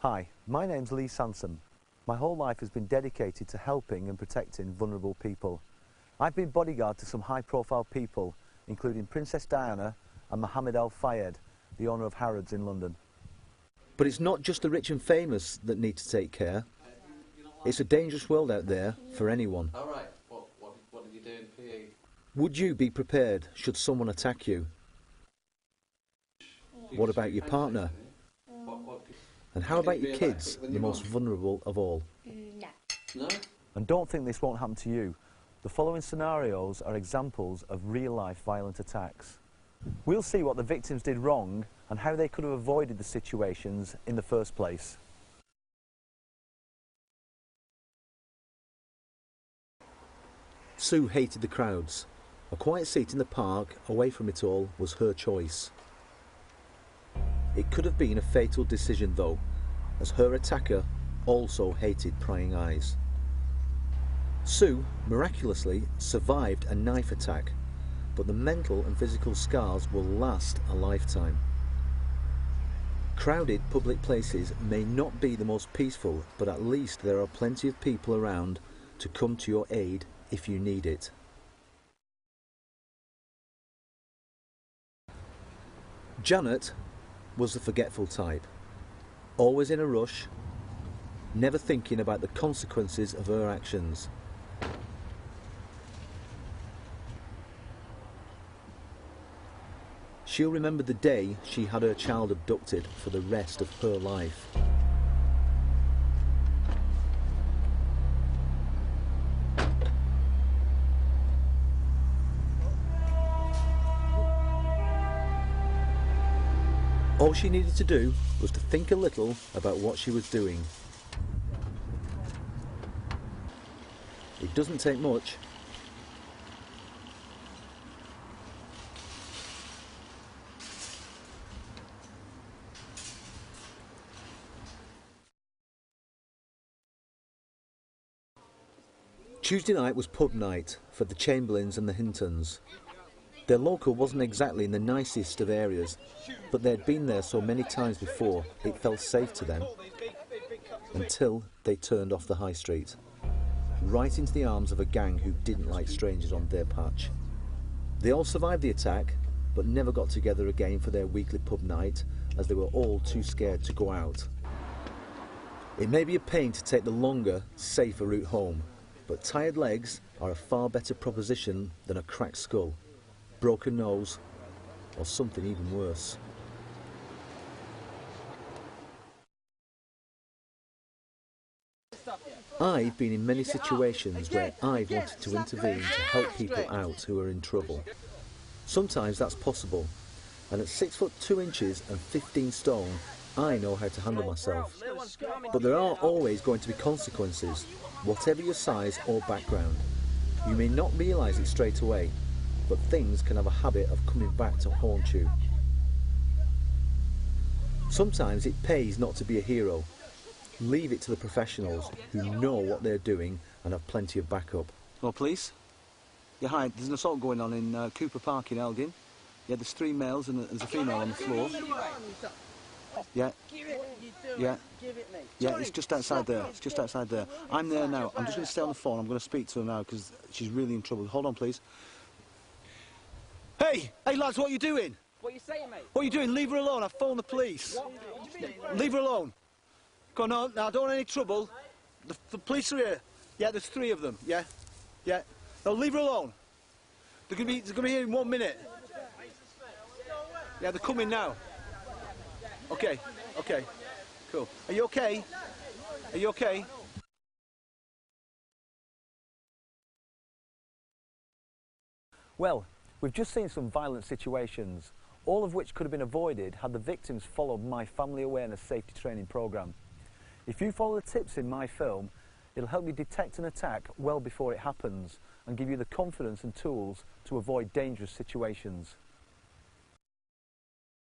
Hi, my name's Lee Sansom. My whole life has been dedicated to helping and protecting vulnerable people. I've been bodyguard to some high-profile people, including Princess Diana and Mohammed Al Fayed, the owner of Harrods in London. But it's not just the rich and famous that need to take care. It's a dangerous world out there for anyone. All right. What did you do in PE? Would you be prepared should someone attack you? What about your partner? And how about your kids, the most vulnerable of all? No? And don't think this won't happen to you. The following scenarios are examples of real-life violent attacks. We'll see what the victims did wrong and how they could have avoided the situations in the first place. Sue hated the crowds. A quiet seat in the park, away from it all, was her choice. It could have been a fatal decision though, as her attacker also hated prying eyes. Sue, miraculously, survived a knife attack, but the mental and physical scars will last a lifetime. Crowded public places may not be the most peaceful, but at least there are plenty of people around to come to your aid if you need it. Janet was the forgetful type, always in a rush, never thinking about the consequences of her actions. She'll remember the day she had her child abducted for the rest of her life. All she needed to do was to think a little about what she was doing. It doesn't take much. Tuesday night was pub night for the Chamberlains and the Hintons. Their local wasn't exactly in the nicest of areas, but they'd been there so many times before it felt safe to them, until they turned off the high street, right into the arms of a gang who didn't like strangers on their patch. They all survived the attack, but never got together again for their weekly pub night, as they were all too scared to go out. It may be a pain to take the longer, safer route home, but tired legs are a far better proposition than a cracked skull, broken nose, or something even worse. I've been in many situations where I've wanted to intervene to help people out who are in trouble. Sometimes that's possible, and at 6'2" and 15 stone, I know how to handle myself. But there are always going to be consequences, whatever your size or background. You may not realise it straight away, but things can have a habit of coming back to haunt you. Sometimes it pays not to be a hero. Leave it to the professionals who know what they're doing and have plenty of backup. Well, police? Yeah, hi, there's an assault going on in Cooper Park in Elgin. Yeah, there's 3 males and there's a female on the floor. Yeah. Yeah. Yeah, it's just outside there. It's just outside there. I'm there now. I'm just going to stay on the phone. I'm going to speak to her now because she's really in trouble. Hold on, please. Hey! Hey, lads, what are you doing? What are you saying, mate? What are you doing? Leave her alone. I've phoned the police. Leave her alone. Go on, no, I don't want any trouble. The police are here. Yeah, there's 3 of them. Yeah. Yeah. No, leave her alone. They're going to be here in 1 minute. Yeah, they're coming now. Okay. Okay. Cool. Are you okay? Are you okay? Well, we've just seen some violent situations, all of which could have been avoided had the victims followed my family awareness safety training programme. If you follow the tips in my film, it'll help you detect an attack well before it happens and give you the confidence and tools to avoid dangerous situations.